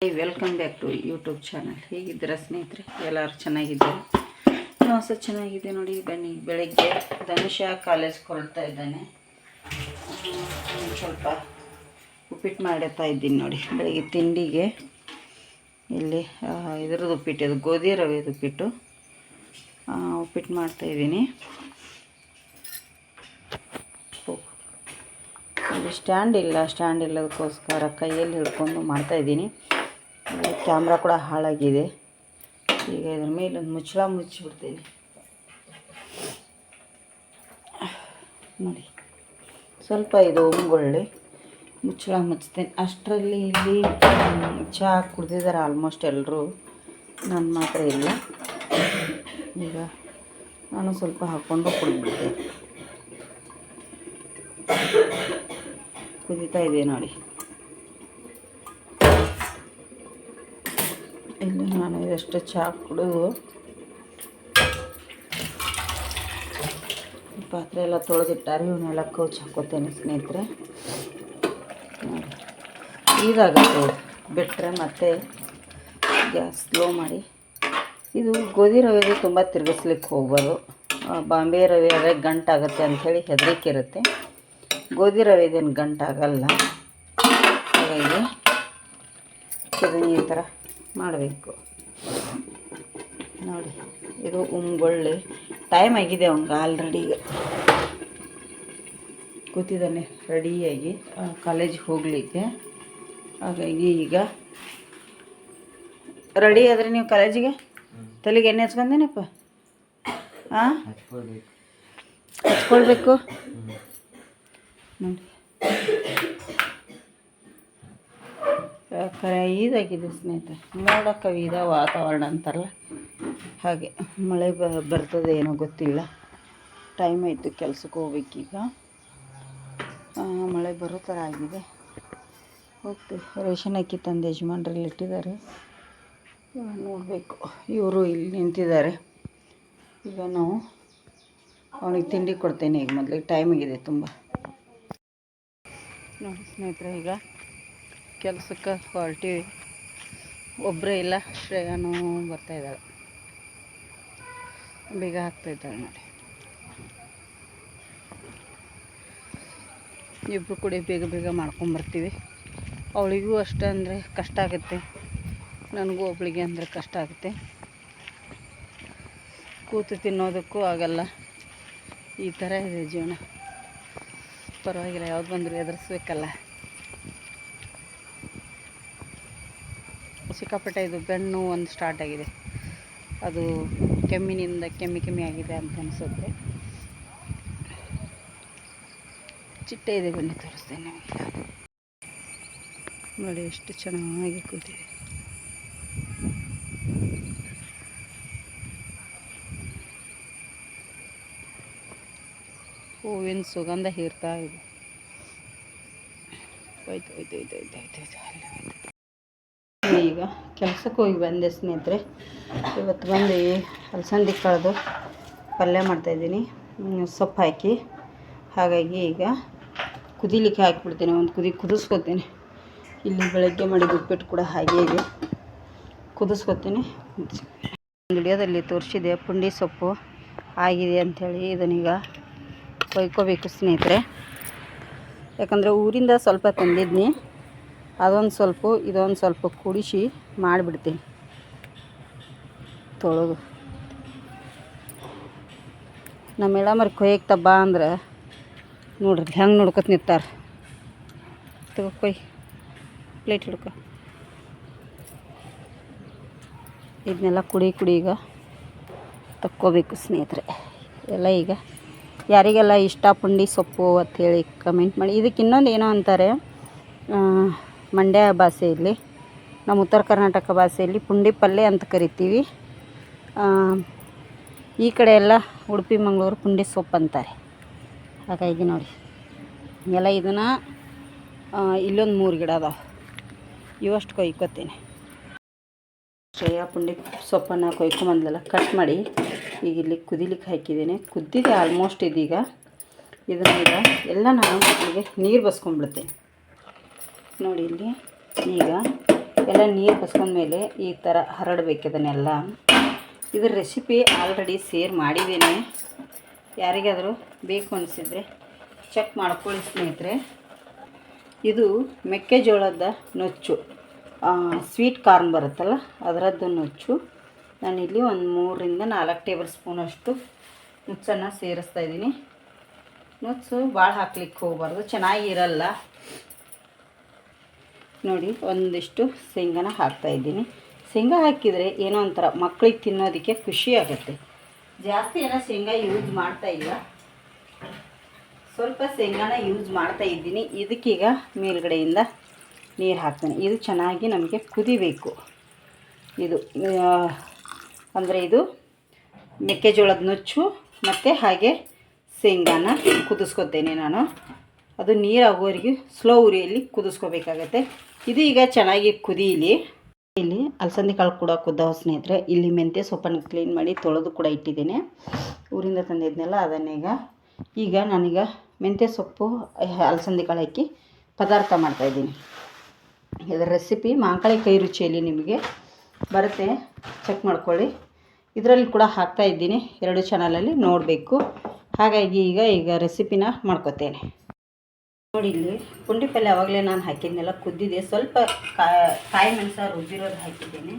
Welcome back to YouTube channel. ಹೇಗಿದ್ದೀರಾ ಸ್ನೇಹಿತರೆ? ಎಲ್ಲರೂ ಚೆನ್ನಾಗಿದ್ದಾರೆ. ನಾವು ಸಹ ಚೆನ್ನಾಗಿದೆ ನೋಡಿ. ಬನ್ನಿ, ಬೆಳಗ್ಗೆ ಧನುಷ ಕಾಲೇಜ್ಗೆ ಹೊರಡ್ತಾ ಇದ್ದಾನೆ. ಸ್ವಲ್ಪ ಉಪ್ಪಿಟ್ಟು ಮಾಡ್ತಾ ಇದ್ದೀನಿ ನೋಡಿ. ಬೆಳಗ್ಗೆ ತಿಂಡಿಗೆ ಇಲ್ಲಿ ಇದ್ರದ್ದು ಉಪ್ಪಿಟ್ಟು, ಇದು ಗೋಧಿ ರವೆದು ಉಪ್ಪಿಟ್ಟು ಮಾಡ್ತಾಯಿದ್ದೀನಿ. ಇಲ್ಲಿ ಸ್ಟ್ಯಾಂಡ್ ಇಲ್ಲದಕ್ಕೋಸ್ಕರ ಕೈಯಲ್ಲಿ ಹಿಡ್ಕೊಂಡು ಮಾಡ್ತಾಯಿದ್ದೀನಿ. ಕ್ಯಾಮ್ರಾ ಕೂಡ ಹಾಳಾಗಿದೆ. ಈಗ ಇದ್ರ ಮೇಲೆ ಒಂದು ಮುಚ್ಚಳ ಮುಚ್ಚಿಬಿಡ್ತೀನಿ ನೋಡಿ. ಸ್ವಲ್ಪ ಇದು ಉಂಗುಳ್ಳಿ ಮುಚ್ಚಳ ಮುಚ್ತೇನೆ. ಅಷ್ಟರಲ್ಲಿ ಇಲ್ಲಿ ಚಹಾ ಕುಡ್ದಿದ್ದಾರೆ ಆಲ್ಮೋಸ್ಟ್ ಎಲ್ಲರೂ, ನಾನು ಮಾತ್ರ ಇಲ್ಲ. ಈಗ ನಾನು ಸ್ವಲ್ಪ ಹಾಕ್ಕೊಂಡು ಕುಡಿದ್ಬಿಡ್ತೇನೆ. ಕುದೀತಾ ಇದೆ ನೋಡಿ. ಇಲ್ಲಿ ನಾನು ಇದಷ್ಟು ಚಹಾ ಕುಡಿದು ಪಾತ್ರೆ ಎಲ್ಲ ತೊಳೆದಿಟ್ಟಾರೆ. ಇವನ್ನೆಲ್ಲ ಕೌಚ್ ಹಾಕೋತೇನೆ ಸ್ನೇಹಿತರೆ. ಇದಾಗುತ್ತೆ ಬಿಟ್ಟರೆ ಮತ್ತೆ ಗ್ಯಾಸ್ ಸ್ಲೋ ಮಾಡಿ. ಇದು ಗೋಧಿ ರವೆಗೆ ತುಂಬ ತಿರುಗಿಸ್ಲಿಕ್ಕೆ ಹೋಗ್ಬಾರ್ದು. ಬಾಂಬೆ ರವೆ ಆದರೆ ಗಂಟಾಗುತ್ತೆ ಅಂಥೇಳಿ ಹೆದರಿಕೆ ಇರುತ್ತೆ. ಗೋಧಿ ರವೆದೇನು ಗಂಟಾಗಲ್ಲ. ಹಾಗಾಗಿ ಇದನ್ನು ಈ ಥರ ಮಾಡಬೇಕು ನೋಡಿ. ಇದು ಉಂಗುಳ್ಳಿ ಟೈಮ್ ಆಗಿದೆ ಅವಂಗೆ ಆಲ್ರೆಡಿ. ಕೂತಿದ್ದಾನೆ ರೆಡಿಯಾಗಿ ಕಾಲೇಜಿಗೆ ಹೋಗಲಿಕ್ಕೆ. ಹಾಗಾಗಿ ಈಗ ರೆಡಿ ಆದರೆ ನೀವು ಕಾಲೇಜಿಗೆ ತಲೆಗೆ ಎಣ್ಣೆ ಹಚ್ಕೊಂಡೇನಪ್ಪ? ಹಾಂ, ಹಚ್ಕೊಳ್ಬೇಕು ನೋಡಿ. ಇದಾಗಿದೆ ಸ್ನೇಹಿತರೆ, ಮೋಡ ಕವಿದ ವಾತಾವರಣ ಅಂತಾರಲ್ಲ ಹಾಗೆ. ಮಳೆ ಬರ್ತದೆ ಏನೋ ಗೊತ್ತಿಲ್ಲ. ಟೈಮ್ ಆಯಿತು, ಕೆಲ್ಸಕ್ಕೆ ಹೋಗ್ಬೇಕೀಗ. ಮಳೆ ಬರೋ ಥರ ಆಗಿದೆ. ಹೋಗ್ತೀವಿ. ರೇಷನ್ ಅಕ್ಕಿ ತಂದು ಯಜಮಾನ್ರಲ್ಲಿ ಇಟ್ಟಿದ್ದಾರೆ, ನೋಡಬೇಕು. ಇವರು ಇಲ್ಲಿ ನಿಂತಿದ್ದಾರೆ. ಈಗ ನಾವು ಅವನಿಗೆ ತಿಂಡಿ ಕೊಡ್ತೇನೆ. ಈಗ ಮೊದಲಿಗೆ ಟೈಮ್ ಆಗಿದೆ ತುಂಬ ನೋಡಿ ಸ್ನೇಹಿತರೆ. ಈಗ ಕೆಲಸಕ್ಕೆ ಹೊರಟಿವಿ. ಒಬ್ಬರೇ ಇಲ್ಲ, ಶ್ರೇಯಾನು ಬರ್ತಾಯಿದ್ದಾಳೆ, ಬೇಗ ಹಾಕ್ತಾಯಿದ್ದಾಳೆ ನೋಡಿ. ಇಬ್ಬರು ಕೂಡ ಬೇಗ ಬೇಗ ಮಾಡ್ಕೊಂಬರ್ತೀವಿ. ಅವಳಿಗೂ ಅಷ್ಟೇ ಅಂದರೆ ಕಷ್ಟ ಆಗುತ್ತೆ, ನನಗೂ ಒಬ್ಬಳಿಗೆ ಅಂದರೆ ಕಷ್ಟ ಆಗುತ್ತೆ. ಕೂತು ತಿನ್ನೋದಕ್ಕೂ ಆಗಲ್ಲ. ಈ ಥರ ಇದೆ ಜೀವನ. ಪರವಾಗಿಲ್ಲ, ಯಾವ್ದು ಬಂದರೂ ಎದುರಿಸ್ಬೇಕಲ್ಲ. ಸಿಕ್ಕಾಪಟ್ಟೆ ಇದು ಬೆನ್ನು ಒಂದು ಸ್ಟಾರ್ಟ್ ಆಗಿದೆ. ಅದು ಕೆಮ್ಮಿನಿಂದ ಕೆಮ್ಮಿ ಆಗಿದೆ ಅಂತ ಅನಿಸುತ್ತೆ. ಚಿಟ್ಟೆ ಇದೆ, ಬನ್ನಿ ತೋರಿಸ್ತೇನೆ ನಿಮಗೆ ನೋಡಿ. ಎಷ್ಟು ಚೆನ್ನಾಗಿ ಕೂತಿದೆ. ಹೂವಿನ ಸುಗಂಧ ಹೀರ್ತಾ ಇದೆ. ಈಗ ಕೆಲಸಕ್ಕೆ ಹೋಗಿ ಬಂದೆ ಸ್ನೇಹಿತರೆ. ಇವತ್ತು ಬಂದು ಅಲಸಂದಿ ಕಾಳ್ದು ಪಲ್ಯ ಮಾಡ್ತಾಯಿದ್ದೀನಿ, ಸೊಪ್ಪು ಹಾಕಿ. ಹಾಗಾಗಿ ಈಗ ಕುದಿಲಿಕ್ಕೆ ಹಾಕಿಬಿಡ್ತೀನಿ. ಒಂದು ಕುದಿಸ್ಕೊತೀನಿ. ಇಲ್ಲಿ ಬೆಳಗ್ಗೆ ಮಾಡಿದ ಉಪ್ಪಿಟ್ಟು ಕೂಡ ಹಾಗೆ ಇದೆ, ಕುದಿಸ್ಕೊತೀನಿ. ಒಂದು ವಿಡಿಯೋದಲ್ಲಿ ತೋರಿಸಿದೆ ಪುಂಡಿ ಸೊಪ್ಪು ಆಗಿದೆ ಅಂಥೇಳಿ. ಇದನ್ನೀಗ ಕೊಯ್ಕೋಬೇಕು ಸ್ನೇಹಿತರೆ. ಯಾಕಂದರೆ ಊರಿಂದ ಸ್ವಲ್ಪ ತಂದಿದ್ನಿ, ಅದೊಂದು ಸ್ವಲ್ಪ ಇದೊಂದು ಸ್ವಲ್ಪ ಕೂಡಿಸಿ ಮಾಡಿಬಿಡ್ತೀನಿ. ತೊಳೆದು ನಮ್ಮ ಮೇಡಮರಿಗೆ ಕೊಯ್ಯಕ್ಕೆ ಬಾ ಅಂದ್ರೆ ನೋಡ್ರಿ ಹೆಂಗೆ ನೋಡ್ಕೊತ ನಿಂತಾರೆ. ತಗೋ ಕೊಯ್, ಪ್ಲೇಟ್ ಹಿಡ್ಕೊ. ಇದನ್ನೆಲ್ಲ ಕುಡಿ ಈಗ ತಕ್ಕೋಬೇಕು ಸ್ನೇಹಿತರೆ. ಎಲ್ಲ ಈಗ ಯಾರಿಗೆಲ್ಲ ಇಷ್ಟ ಪುಂಡಿ ಸೊಪ್ಪು ಅಂಥೇಳಿ ಕಮೆಂಟ್ ಮಾಡಿ. ಇದಕ್ಕೆ ಇನ್ನೊಂದು ಏನೋ ಅಂತಾರೆ, ಮಂಡ್ಯ ಭಾಷೆಯಲ್ಲಿ, ನಮ್ಮ ಉತ್ತರ ಕರ್ನಾಟಕ ಭಾಷೆಯಲ್ಲಿ ಪುಂಡಿ ಪಲ್ಯ ಅಂತ ಕರಿತೀವಿ. ಈ ಕಡೆ ಎಲ್ಲ ಉಡುಪಿ ಮಂಗಳೂರು ಪುಂಡಿ ಸೊಪ್ಪು ಅಂತಾರೆ. ಹಾಗಾಗಿ ನೋಡಿ ಎಲ್ಲ ಇದನ್ನು ಇಲ್ಲೊಂದು 3 ಗಿಡ ಅದಾವೆ, ಇವಷ್ಟು ಕೊಯ್ಕೋತೀನಿ. ಶ್ರೇಯಾ ಪುಂಡಿ ಸೊಪ್ಪನ್ನು ಕೊಯ್ಕೊಂಬಂದಲ್ಲ, ಕಟ್ ಮಾಡಿ ಈಗ ಇಲ್ಲಿ ಕುದಿಲಿಕ್ಕೆ ಹಾಕಿದ್ದೀನಿ. ಕುದ್ದಿದೆ ಆಲ್ಮೋಸ್ಟ್. ಇದೀಗ ಇದನ್ನೀಗ ಎಲ್ಲ ನಾನು ಇಲ್ಲಿಗೆ ನೀರು ಬಸ್ಕೊಂಡ್ಬಿಡ್ತೇನೆ ನೋಡಿ. ಇಲ್ಲಿ ಈಗ ಎಲ್ಲ ನೀರು ಬಸ್ಕೊಂಡ್ಮೇಲೆ ಈ ಥರ ಹರಡಬೇಕು ಇದನ್ನೆಲ್ಲ. ಇದ್ರ ರೆಸಿಪಿ ಆಲ್ರೆಡಿ ಶೇರ್ ಮಾಡಿದ್ದೇನೆ, ಯಾರಿಗಾದರೂ ಬೇಕು ಅನಿಸಿದರೆ ಚೆಕ್ ಮಾಡ್ಕೊಳ್ಳಿ ಸ್ನೇಹಿತರೆ. ಇದು ಮೆಕ್ಕೆಜೋಳದ ನುಚ್ಚು, ಸ್ವೀಟ್ ಕಾರ್ನ್ ಬರುತ್ತಲ್ಲ ಅದರದ್ದು ನುಚ್ಚು. ನಾನಿಲ್ಲಿ ಒಂದು 3 ರಿಂದ 4 ಟೇಬಲ್ ಸ್ಪೂನಷ್ಟು ನುಚ್ಚನ್ನು ಸೇರಿಸ್ತಾ ಇದ್ದೀನಿ. ನುಚ್ಚು ಭಾಳ ಹಾಕ್ಲಿಕ್ಕೆ ಹೋಗಬಾರ್ದು, ಚೆನ್ನಾಗಿರಲ್ಲ. ನೋಡಿ, ಒಂದಿಷ್ಟು ಶೇಂಗಾನ ಹಾಕ್ತಾಯಿದ್ದೀನಿ. ಶೇಂಗಾ ಹಾಕಿದರೆ ಏನೋ ಒಂಥರ ಮಕ್ಕಳಿಗೆ ತಿನ್ನೋದಕ್ಕೆ ಖುಷಿ ಆಗುತ್ತೆ. ಜಾಸ್ತಿ ಏನೋ ಶೇಂಗಾ ಯೂಸ್ ಮಾಡ್ತಾಯಿಲ್ಲ, ಸ್ವಲ್ಪ ಶೇಂಗಾನ ಯೂಸ್ ಮಾಡ್ತಾ ಇದ್ದೀನಿ. ಇದಕ್ಕೀಗ ಮೇಲ್ಗಡೆಯಿಂದ ನೀರು ಹಾಕ್ತೀನಿ. ಇದು ಚೆನ್ನಾಗಿ ನಮಗೆ ಕುದಿಬೇಕು. ಇದು ಅಂದರೆ ಇದು ಮೆಕ್ಕೆಜೋಳದ ನುಚ್ಚು ಮತ್ತು ಹಾಗೆ ಶೇಂಗಾನ ಕುದಿಸ್ಕೊತೇನೆ ನಾನು. ಅದು ನೀರು ಆಗೋವರೆಗೂ ಸ್ಲೋ ಉರಿಯಲ್ಲಿ ಕುದಿಸ್ಕೋಬೇಕಾಗತ್ತೆ. ಇದು ಈಗ ಚೆನ್ನಾಗಿ ಕುದೀಲಿ. ಇಲ್ಲಿ ಅಲಸಂದಿ ಕಾಳು ಕೂಡ ಕುದ್ದಾವ ಸ್ನೇಹಿತರೆ. ಇಲ್ಲಿ ಮೆಂತ್ಯ ಸೊಪ್ಪನ್ನು ಕ್ಲೀನ್ ಮಾಡಿ ತೊಳೆದು ಕೂಡ ಇಟ್ಟಿದ್ದೇನೆ, ಊರಿಂದ ತಂದಿದ್ನೆಲ್ಲ. ಅದನ್ನೀಗ ನಾನೀಗ ಮೆಂತ್ಯ ಸೊಪ್ಪು ಅಲಸಂದಿ ಕಾಳು ಹಾಕಿ ಪದಾರ್ಥ ಮಾಡ್ತಾಯಿದ್ದೀನಿ. ಇದರ ರೆಸಿಪಿ ಮಾಂಕಾಳಿ ಕೈ ರುಚಿಯಲ್ಲಿ ನಿಮಗೆ ಬರುತ್ತೆ, ಚೆಕ್ ಮಾಡ್ಕೊಳ್ಳಿ. ಇದರಲ್ಲಿ ಕೂಡ ಹಾಕ್ತಾಯಿದ್ದೀನಿ, 2 ಚಾನಲಲ್ಲಿ ನೋಡಬೇಕು. ಹಾಗಾಗಿ ಈಗ ರೆಸಿಪಿನ ಮಾಡ್ಕೊತೇನೆ. ನೋಡಿ, ಇಲ್ಲಿ ಪುಂಡಿ ಪಲ್ಯ ಆವಾಗಲೇ ನಾನು ಹಾಕಿದ್ನೆಲ್ಲ ಕುದ್ದಿದೆ. ಸ್ವಲ್ಪ ಕಾಯಿ ಮೆಣಸು ರುಬ್ಬಿರೋದು ಹಾಕಿದ್ದೀನಿ,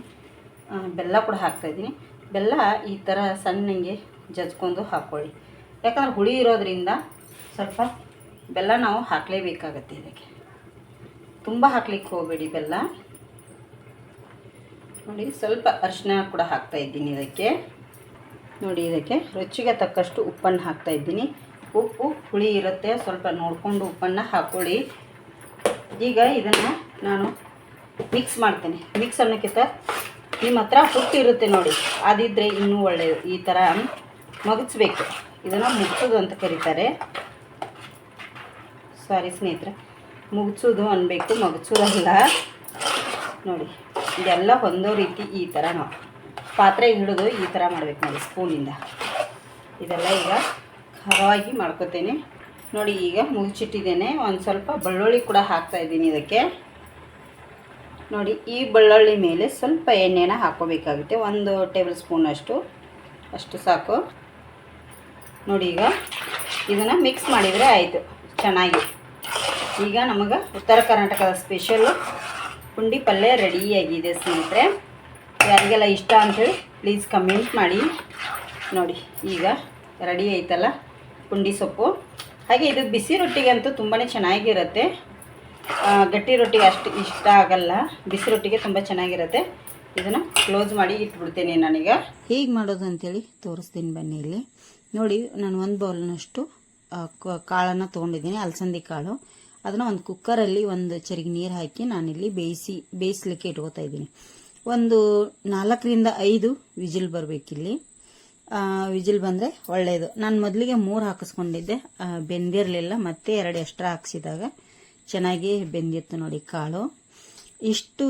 ಬೆಲ್ಲ ಕೂಡ ಹಾಕ್ತಾಯಿದ್ದೀನಿ. ಬೆಲ್ಲ ಈ ಥರ ಸಣ್ಣಗೆ ಜಜ್ಕೊಂಡು ಹಾಕ್ಕೊಳ್ಳಿ, ಯಾಕಂದ್ರೆ ಹುಳಿ ಇರೋದ್ರಿಂದ ಸ್ವಲ್ಪ ಬೆಲ್ಲ ನಾವು ಹಾಕಲೇಬೇಕಾಗತ್ತೆ. ಇದಕ್ಕೆ ತುಂಬ ಹಾಕ್ಲಿಕ್ಕೆ ಹೋಗಬೇಡಿ ಬೆಲ್ಲ. ನೋಡಿ, ಸ್ವಲ್ಪ ಅರಿಶಿನ ಕೂಡ ಹಾಕ್ತಾಯಿದ್ದೀನಿ ಇದಕ್ಕೆ. ನೋಡಿ, ಇದಕ್ಕೆ ರುಚಿಗೆ ತಕ್ಕಷ್ಟು ಉಪ್ಪನ್ನು ಹಾಕ್ತಾಯಿದ್ದೀನಿ. ಉಪ್ಪು ಹುಳಿ ಇರುತ್ತೆ, ಸ್ವಲ್ಪ ನೋಡಿಕೊಂಡು ಉಪ್ಪನ್ನು ಹಾಕ್ಕೊಳ್ಳಿ. ಈಗ ಇದನ್ನು ನಾನು ಮಿಕ್ಸ್ ಮಾಡ್ತೇನೆ. ಮಿಕ್ಸ್ ಅನ್ನೋಕ್ಕಿಂತ ನಿಮ್ಮ ಹತ್ರ ಹುಟ್ಟು ಇರುತ್ತೆ ನೋಡಿ, ಅದಿದ್ದರೆ ಇನ್ನೂ ಒಳ್ಳೆಯದು. ಈ ಥರ ಮಗಚ್ಬೇಕು. ಇದನ್ನು ಮುಗ್ಸೋದು ಅಂತ ಕರೀತಾರೆ. ಸಾರಿ ಸ್ನೇಹಿತರೆ, ಮುಗ್ಸೋದು ಅನ್ನಬೇಕು, ಮಗಚೋದಲ್ಲ. ನೋಡಿ, ಇದೆಲ್ಲ ಹೊಂದೋ ರೀತಿ ಈ ಥರ ನಾವು ಪಾತ್ರೆಗೆ ಹಿಡಿದು ಈ ಥರ ಮಾಡಬೇಕು ನೋಡಿ, ಸ್ಪೂನಿಂದ. ಇದೆಲ್ಲ ಈಗ ಹರವಾಗಿ ಮಾಡ್ಕೊತೇನೆ. ನೋಡಿ, ಈಗ ಮುಗಿಸಿಟ್ಟಿದ್ದೇನೆ. ಒಂದು ಸ್ವಲ್ಪ ಬೆಳ್ಳುಳ್ಳಿ ಕೂಡ ಹಾಕ್ತಾಯಿದ್ದೀನಿ ಇದಕ್ಕೆ. ನೋಡಿ, ಈ ಬೆಳ್ಳುಳ್ಳಿ ಮೇಲೆ ಸ್ವಲ್ಪ ಎಣ್ಣೆನ ಹಾಕ್ಕೋಬೇಕಾಗುತ್ತೆ, 1 ಟೇಬಲ್ ಸ್ಪೂನಷ್ಟು ಅಷ್ಟು ಸಾಕು. ನೋಡಿ, ಈಗ ಇದನ್ನು ಮಿಕ್ಸ್ ಮಾಡಿದರೆ ಆಯಿತು ಚೆನ್ನಾಗಿ. ಈಗ ನಮಗೆ ಉತ್ತರ ಕರ್ನಾಟಕದ ಸ್ಪೆಷಲ್ಲು ಪುಂಡಿ ಪಲ್ಯ ರೆಡಿಯಾಗಿದೆ ಸ್ನೇಹಿತರೆ. ಯಾರಿಗೆಲ್ಲ ಇಷ್ಟ ಅಂಥೇಳಿ ಪ್ಲೀಸ್ ಕಮೆಂಟ್ ಮಾಡಿ. ನೋಡಿ, ಈಗ ರೆಡಿ ಆಯ್ತಲ್ಲ ಪುಂಡಿ ಸೊಪ್ಪು. ಹಾಗೆ ಇದು ಬಿಸಿ ರೊಟ್ಟಿಗಂತೂ ತುಂಬಾ ಚೆನ್ನಾಗಿರುತ್ತೆ, ಗಟ್ಟಿ ರೊಟ್ಟಿಗೆ ಅಷ್ಟು ಇಷ್ಟ ಆಗಲ್ಲ, ಬಿಸಿ ರೊಟ್ಟಿಗೆ ತುಂಬ ಚೆನ್ನಾಗಿರುತ್ತೆ. ಇದನ್ನು ಕ್ಲೋಸ್ ಮಾಡಿ ಇಟ್ಬಿಡ್ತೇನೆ ನಾನೀಗ. ಹೇಗೆ ಮಾಡೋದು ಅಂತೇಳಿ ತೋರಿಸ್ತೀನಿ ಬನ್ನಿ. ಇಲ್ಲಿ ನೋಡಿ, ನಾನು 1 ಬೌಲ್ನಷ್ಟು ಕಾಳನ್ನು ತೊಗೊಂಡಿದ್ದೀನಿ, ಅಲಸಂದಿ ಕಾಳು. ಅದನ್ನು ಒಂದು ಕುಕ್ಕರಲ್ಲಿ 1 ಚರಿಗೆ ನೀರು ಹಾಕಿ ನಾನಿಲ್ಲಿ ಬೇಯಿಸ್ಲಿಕ್ಕೆ ಇಟ್ಕೋತಾ ಇದ್ದೀನಿ. ಒಂದು 4 ರಿಂದ 5 ವಿಜಿಲ್ ಬರಬೇಕಿಲ್ಲಿ. ವಿಜಿಲ್ ಬಂದರೆ ಒಳ್ಳೆಯದು. ನಾನು ಮೊದಲಿಗೆ 3 ಹಾಕಿಸ್ಕೊಂಡಿದ್ದೆ, ಬೆಂದಿರಲಿಲ್ಲ. ಮತ್ತೆ 2 ಎಕ್ಸ್ಟ್ರಾ ಹಾಕ್ಸಿದಾಗ ಚೆನ್ನಾಗಿ ಬೆಂದಿತ್ತು ನೋಡಿ ಕಾಳು. ಇಷ್ಟು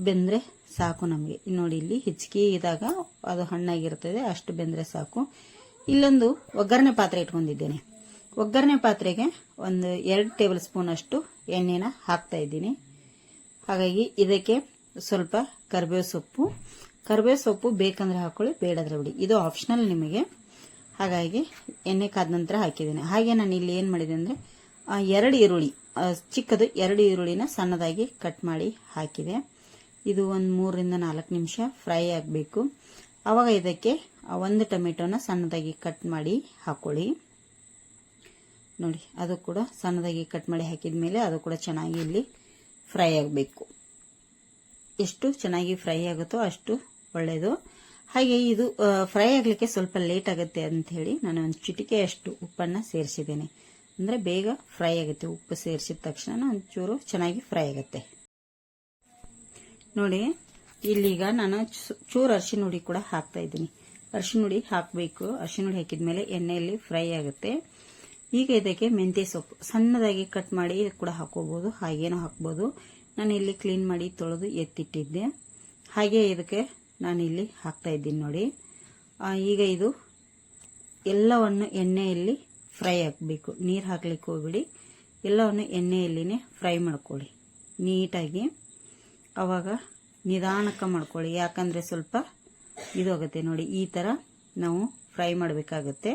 ಬೆಂದರೆ ಸಾಕು ನಮಗೆ. ನೋಡಿ, ಇಲ್ಲಿ ಹಿಚ್ಕಿ ಇದ್ದಾಗ ಅದು ಹಣ್ಣಾಗಿರ್ತದೆ, ಅಷ್ಟು ಬೆಂದರೆ ಸಾಕು. ಇಲ್ಲೊಂದು ಒಗ್ಗರಣೆ ಪಾತ್ರೆ ಇಟ್ಕೊಂಡಿದ್ದೇನೆ. ಒಗ್ಗರಣೆ ಪಾತ್ರೆಗೆ ಒಂದು 2 ಟೇಬಲ್ ಸ್ಪೂನಷ್ಟು ಎಣ್ಣೆನ ಹಾಕ್ತಾಯಿದ್ದೀನಿ. ಹಾಗಾಗಿ ಇದಕ್ಕೆ ಸ್ವಲ್ಪ ಕರಿಬೇವು ಸೊಪ್ಪು ಬೇಕಂದ್ರೆ ಹಾಕೊಳ್ಳಿ, ಬೇಡದ್ರೆ ಬಿಡಿ, ಇದು ಆಪ್ಷನಲ್ ನಿಮಗೆ. ಹಾಗಾಗಿ ಎಣ್ಣೆ ಕಾದ ನಂತರ ಹಾಕಿದ್ದೀನಿ. ಹಾಗೆ ನಾನು ಇಲ್ಲಿ ಏನು ಮಾಡಿದೆ ಅಂದರೆ 2 ಈರುಳ್ಳಿ, ಚಿಕ್ಕದು 2 ಈರುಳ್ಳಿನ ಸಣ್ಣದಾಗಿ ಕಟ್ ಮಾಡಿ ಹಾಕಿದೆ. ಇದು ಒಂದು 3 ರಿಂದ 4 ನಿಮಿಷ ಫ್ರೈ ಆಗಬೇಕು. ಆವಾಗ ಇದಕ್ಕೆ 1 ಟೊಮೆಟೊನ ಸಣ್ಣದಾಗಿ ಕಟ್ ಮಾಡಿ ಹಾಕೊಳ್ಳಿ. ನೋಡಿ, ಅದು ಕೂಡ ಸಣ್ಣದಾಗಿ ಕಟ್ ಮಾಡಿ ಹಾಕಿದ ಮೇಲೆ ಅದು ಕೂಡ ಚೆನ್ನಾಗಿ ಇಲ್ಲಿ ಫ್ರೈ ಆಗಬೇಕು. ಎಷ್ಟು ಚೆನ್ನಾಗಿ ಫ್ರೈ ಆಗುತ್ತೋ ಅಷ್ಟು ಒಳ್ಳೆಯದು. ಹಾಗೆ ಇದು ಫ್ರೈ ಆಗಲಿಕ್ಕೆ ಸ್ವಲ್ಪ ಲೇಟ್ ಆಗುತ್ತೆ ಅಂಥೇಳಿ ನಾನು ಒಂದು ಚಿಟಿಕೆಯಷ್ಟು ಉಪ್ಪನ್ನು ಸೇರಿಸಿದ್ದೇನೆ. ಅಂದರೆ ಬೇಗ ಫ್ರೈ ಆಗುತ್ತೆ. ಉಪ್ಪು ಸೇರಿಸಿದ ತಕ್ಷಣ ಒಂಚೂರು ಚೆನ್ನಾಗಿ ಫ್ರೈ ಆಗುತ್ತೆ. ನೋಡಿ, ಇಲ್ಲಿಗ ನಾನು ಚೂರು ಅರಿಶಿನ ಹುಡಿ ಕೂಡ ಹಾಕ್ತಾ ಇದ್ದೀನಿ. ಅರಿಶಿನ ಹುಡಿ ಹಾಕಬೇಕು. ಅರಿಶಿನ ಹುಡಿ ಹಾಕಿದ ಮೇಲೆ ಎಣ್ಣೆಯಲ್ಲಿ ಫ್ರೈ ಆಗುತ್ತೆ. ಈಗ ಇದಕ್ಕೆ ಮೆಂತ್ಯ ಸೊಪ್ಪು ಸಣ್ಣದಾಗಿ ಕಟ್ ಮಾಡಿ ಕೂಡ ಹಾಕೋಬಹುದು, ಹಾಗೇನೂ ಹಾಕ್ಬೋದು. ನಾನು ಇಲ್ಲಿ ಕ್ಲೀನ್ ಮಾಡಿ ತೊಳೆದು ಎತ್ತಿಟ್ಟಿದ್ದೆ. ಹಾಗೆ ಇದಕ್ಕೆ ನಾನಿಲ್ಲಿ ಹಾಕ್ತಾ ಇದ್ದೀನಿ ನೋಡಿ. ಈಗ ಇದು ಎಲ್ಲವನ್ನು ಎಣ್ಣೆಯಲ್ಲಿ ಫ್ರೈ ಆಗಬೇಕು. ನೀರು ಹಾಕ್ಲಿಕ್ಕೆ ಹೋಗ್ಬಿಡಿ, ಎಲ್ಲವನ್ನು ಎಣ್ಣೆಯಲ್ಲಿನೇ ಫ್ರೈ ಮಾಡ್ಕೊಳ್ಳಿ ನೀಟಾಗಿ. ಆವಾಗ ನಿಧಾನಕ್ಕೆ ಮಾಡ್ಕೊಳ್ಳಿ, ಯಾಕಂದರೆ ಸ್ವಲ್ಪ ಇದಾಗುತ್ತೆ ನೋಡಿ. ಈ ಥರ ನಾವು ಫ್ರೈ ಮಾಡಬೇಕಾಗತ್ತೆ.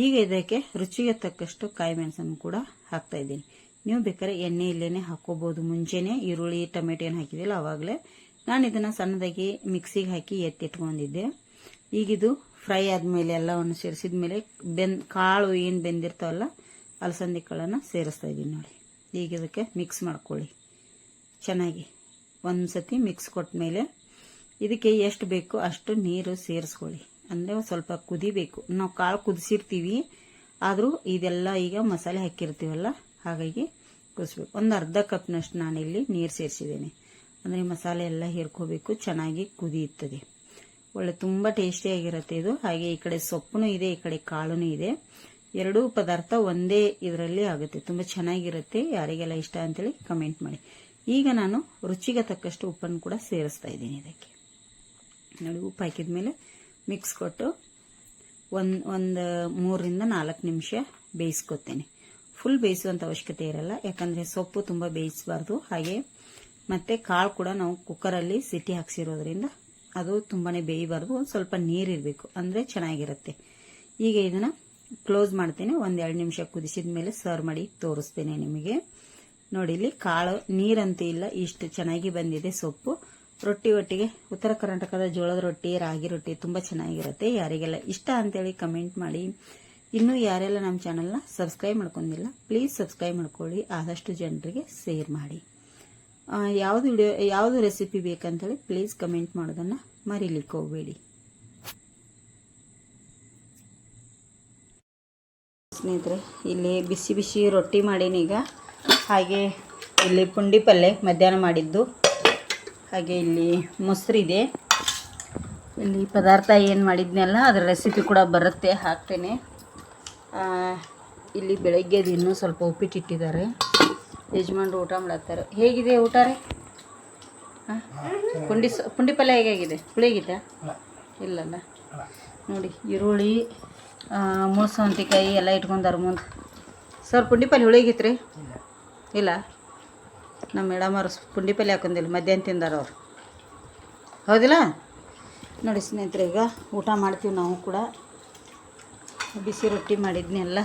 ಈಗ ಇದಕ್ಕೆ ರುಚಿಗೆ ತಕ್ಕಷ್ಟು ಕಾಯಿ ಮೆಣಸನ್ನು ಕೂಡ ಹಾಕ್ತಾಯಿದ್ದೀನಿ. ನೀವು ಬೇಕಾದ್ರೆ ಎಣ್ಣೆ ಇಲ್ಲೇ ಹಾಕ್ಕೋಬೋದು. ಮುಂಚೆನೇ ಈರುಳ್ಳಿ ಟೊಮೆಟೊ ಏನು ಹಾಕಿದ್ದಿಲ್ಲ ಆವಾಗಲೇ ನಾನು ಇದನ್ನು ಸಣ್ಣದಾಗಿ ಮಿಕ್ಸಿಗೆ ಹಾಕಿ ಎತ್ತಿಟ್ಕೊಂಡಿದ್ದೆ. ಈಗಿದು ಫ್ರೈ ಆದಮೇಲೆ ಎಲ್ಲವನ್ನು ಸೇರಿಸಿದ ಮೇಲೆ ಕಾಳು ಏನು ಬೆಂದಿರ್ತಾವಲ್ಲ ಅಲಸಂದಿ ಕಾಳನ್ನು ಸೇರಿಸ್ತಾ ಇದ್ದೀನಿ ನೋಡಿ. ಈಗ ಇದಕ್ಕೆ ಮಿಕ್ಸ್ ಮಾಡ್ಕೊಳ್ಳಿ ಚೆನ್ನಾಗಿ. ಒಂದು ಸತಿ ಮಿಕ್ಸ್ ಕೊಟ್ಟ ಮೇಲೆ ಇದಕ್ಕೆ ಎಷ್ಟು ಬೇಕೋ ಅಷ್ಟು ನೀರು ಸೇರಿಸ್ಕೊಳ್ಳಿ. ಅಂದರೆ ಸ್ವಲ್ಪ ಕುದಿಬೇಕು. ನಾವು ಕಾಳು ಕುದಿಸಿರ್ತೀವಿ, ಆದರೂ ಇದೆಲ್ಲ ಈಗ ಮಸಾಲೆ ಹಾಕಿರ್ತೀವಲ್ಲ, ಹಾಗಾಗಿ ಕುದಿಸ್ಬೇಕು. ಒಂದು ಅರ್ಧ ಕಪ್ನಷ್ಟು ನಾನಿಲ್ಲಿ ನೀರು ಸೇರಿಸಿದ್ದೇನೆ. ಅಂದರೆ ಮಸಾಲೆ ಎಲ್ಲ ಹೀರ್ಕೋಬೇಕು, ಚೆನ್ನಾಗಿ ಕುದಿಯುತ್ತದೆ. ಒಳ್ಳೆ ತುಂಬ ಟೇಸ್ಟಿಯಾಗಿರುತ್ತೆ ಇದು. ಹಾಗೆ ಈ ಕಡೆ ಸೊಪ್ಪು ಇದೆ, ಈ ಕಡೆ ಕಾಳು ಇದೆ. ಎರಡೂ ಪದಾರ್ಥ ಒಂದೇ ಇದರಲ್ಲಿ ಆಗುತ್ತೆ. ತುಂಬ ಚೆನ್ನಾಗಿರುತ್ತೆ. ಯಾರಿಗೆಲ್ಲ ಇಷ್ಟ ಅಂತೇಳಿ ಕಮೆಂಟ್ ಮಾಡಿ. ಈಗ ನಾನು ರುಚಿಗೆ ತಕ್ಕಷ್ಟು ಉಪ್ಪನ್ನು ಕೂಡ ಸೇರಿಸ್ತಾ ಇದ್ದೀನಿ ಇದಕ್ಕೆ ನೋಡಿ. ಉಪ್ಪು ಹಾಕಿದ ಮೇಲೆ ಮಿಕ್ಸ್ ಕೊಟ್ಟು ಒಂದು 3ರಿಂದ 4 ನಿಮಿಷ ಬೇಯಿಸ್ಕೊತೇನೆ. ಫುಲ್ ಬೇಯಿಸುವಂಥ ಅವಶ್ಯಕತೆ ಇರಲ್ಲ, ಯಾಕಂದರೆ ಸೊಪ್ಪು ತುಂಬ ಬೇಯಿಸಬಾರ್ದು. ಹಾಗೆ ಮತ್ತು ಕಾಳು ಕೂಡ ನಾವು ಕುಕ್ಕರಲ್ಲಿ ಸಿಟಿ ಹಾಕ್ಸಿರೋದ್ರಿಂದ ಅದು ತುಂಬಾ ಬೇಯಬಾರ್ದು. ಒಂದು ಸ್ವಲ್ಪ ನೀರಿರಬೇಕು, ಅಂದರೆ ಚೆನ್ನಾಗಿರುತ್ತೆ. ಈಗ ಇದನ್ನು ಕ್ಲೋಸ್ ಮಾಡ್ತೇನೆ. 1-2 ನಿಮಿಷ ಕುದಿಸಿದ ಮೇಲೆ ಸರ್ವ್ ಮಾಡಿ ತೋರಿಸ್ತೇನೆ ನಿಮಗೆ. ನೋಡಿ, ಇಲ್ಲಿ ಕಾಳು ನೀರಂತೂ ಇಲ್ಲ, ಇಷ್ಟು ಚೆನ್ನಾಗಿ ಬಂದಿದೆ ಸೊಪ್ಪು. ರೊಟ್ಟಿ ಒಟ್ಟಿಗೆ ಉತ್ತರ ಕರ್ನಾಟಕದ ಜೋಳದ ರೊಟ್ಟಿ, ರಾಗಿ ರೊಟ್ಟಿ ತುಂಬ ಚೆನ್ನಾಗಿರುತ್ತೆ. ಯಾರಿಗೆಲ್ಲ ಇಷ್ಟ ಅಂತೇಳಿ ಕಮೆಂಟ್ ಮಾಡಿ. ಇನ್ನೂ ಯಾರೆಲ್ಲ ನಮ್ಮ ಚಾನಲ್ನ ಸಬ್ಸ್ಕ್ರೈಬ್ ಮಾಡ್ಕೊಂಡಿಲ್ಲ, ಪ್ಲೀಸ್ ಸಬ್ಸ್ಕ್ರೈಬ್ ಮಾಡ್ಕೊಳ್ಳಿ. ಆದಷ್ಟು ಜನರಿಗೆ ಶೇರ್ ಮಾಡಿ. ಯಾವುದು ರೆಸಿಪಿ ಬೇಕಂತೇಳಿ ಪ್ಲೀಸ್ ಕಮೆಂಟ್ ಮಾಡೋದನ್ನು ಮರೀಲಿಕ್ಕೆ ಹೋಗಬೇಡಿ. ಸ್ನೇಹಿತರೆ, ಇಲ್ಲಿ ಬಿಸಿ ಬಿಸಿ ರೊಟ್ಟಿ ಮಾಡೀನಿ ಈಗ. ಹಾಗೆ ಇಲ್ಲಿ ಪುಂಡಿ ಪಲ್ಯ ಮಧ್ಯಾಹ್ನ ಮಾಡಿದ್ದು. ಹಾಗೆ ಇಲ್ಲಿ ಮೊಸರಿದೆ. ಇಲ್ಲಿ ಪದಾರ್ಥ ಏನು ಮಾಡಿದ್ನಲ್ಲ ಅದರ ರೆಸಿಪಿ ಕೂಡ ಬರುತ್ತೆ, ಹಾಕ್ತೇನೆ. ಇಲ್ಲಿ ಬೆಳಗ್ಗೆದು ಇನ್ನೂ ಸ್ವಲ್ಪ ಉಪ್ಪಿಟ್ಟಿಟ್ಟಿದ್ದಾರೆ. ಯಜಮಾನ್ರು ಊಟ ಮಾಡತ್ತಾರೆ. ಹೇಗಿದೆ ಊಟ ರೀ? ಹಾಂ, ಪುಂಡಿ ಪಲ್ಯ ಹೇಗಾಗಿದೆ? ಹುಳಿಗಿತ್ತಾ? ಇಲ್ಲಲ್ಲ ನೋಡಿ. ಈರುಳ್ಳಿ, ಮುಳ್ಸವಂತಿಕಾಯಿ ಎಲ್ಲ ಇಟ್ಕೊಂಡಾರ ಮುಂದೆ. ಸರ್, ಪುಂಡಿ ಪಲ್ಯ ಹುಳಿಗಿತ್ತು ರೀ? ಇಲ್ಲ, ನಮ್ಮ ಮೇಡಮ್ ಅವ್ರು ಪುಂಡಿ ಪಲ್ಯ ಹಾಕೊಂಡಿಲ್ಲ, ಮಧ್ಯಾಹ್ನ ತಿಂದಾರ ಅವ್ರು. ಹೌದಿಲ್ಲ? ನೋಡಿ ಸ್ನೇಹಿತರೆ, ಈಗ ಊಟ ಮಾಡ್ತೀವಿ ನಾವು ಕೂಡ. ಬಿಸಿ ರೊಟ್ಟಿ ಮಾಡಿದ್ನೆಲ್ಲ.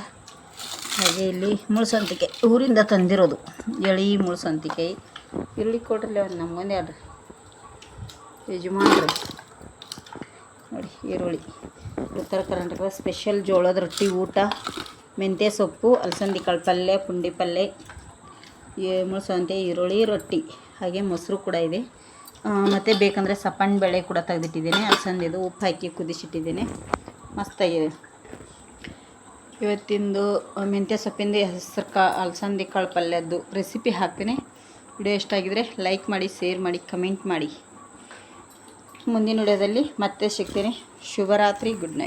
ಹಾಗೆ ಇಲ್ಲಿ ಮುಳ್ಸಂತಿಕಾಯಿ ಊರಿಂದ ತಂದಿರೋದು, ಎಳಿ ಮುಳ್ಸಂತಿಕಾಯಿ. ಈರುಳ್ಳಿ ಕೊಡ್ರಲ್ಲ ಒಂದು ನಮ್ಗೊಂದು ಎರಡು ಯಜಮಾನ್ರಿ. ನೋಡಿ, ಈರುಳ್ಳಿ. ಉತ್ತರ ಕರ್ನಾಟಕದ ಸ್ಪೆಷಲ್ ಜೋಳದ ರೊಟ್ಟಿ ಊಟ. ಮೆಂತ್ಯ ಸೊಪ್ಪು, ಅಲಸಂದಿ ಕಾಳು ಪಲ್ಯ, ಪುಂಡಿ ಪಲ್ಯ, ಮುಳ್ಸಂತೆ, ಈರುಳ್ಳಿ ರೊಟ್ಟಿ. ಹಾಗೆ ಮೊಸರು ಕೂಡ ಇದೆ. ಮತ್ತು ಬೇಕಂದರೆ ಸಪ್ಪಣ್ಣ ಬೇಳೆ ಕೂಡ ತೆಗೆದಿಟ್ಟಿದ್ದೇನೆ. ಅಲಸಂದಿದು ಉಪ್ಪು ಹಾಕಿ ಕುದಿಸಿಟ್ಟಿದ್ದೇನೆ. ಮಸ್ತಾಗಿದೆ ಇವತ್ತಿಂದು ಮೆಂತ್ಯ ಸೊಪ್ಪಿಂದ ಅಲಸಂದಿ ಕಾಳು ಪಲ್ಯದ್ದು ರೆಸಿಪಿ ಹಾಕ್ತೀನಿ. ವಿಡಿಯೋ ಇಷ್ಟ ಆಗಿದರೆ ಲೈಕ್ ಮಾಡಿ, ಶೇರ್ ಮಾಡಿ, ಕಮೆಂಟ್ ಮಾಡಿ. ಮುಂದಿನ ವಿಡಿಯೋದಲ್ಲಿ ಮತ್ತೆ ಸಿಗ್ತೀನಿ. ಶುಭರಾತ್ರಿ, ಗುಡ್ ನೈಟ್.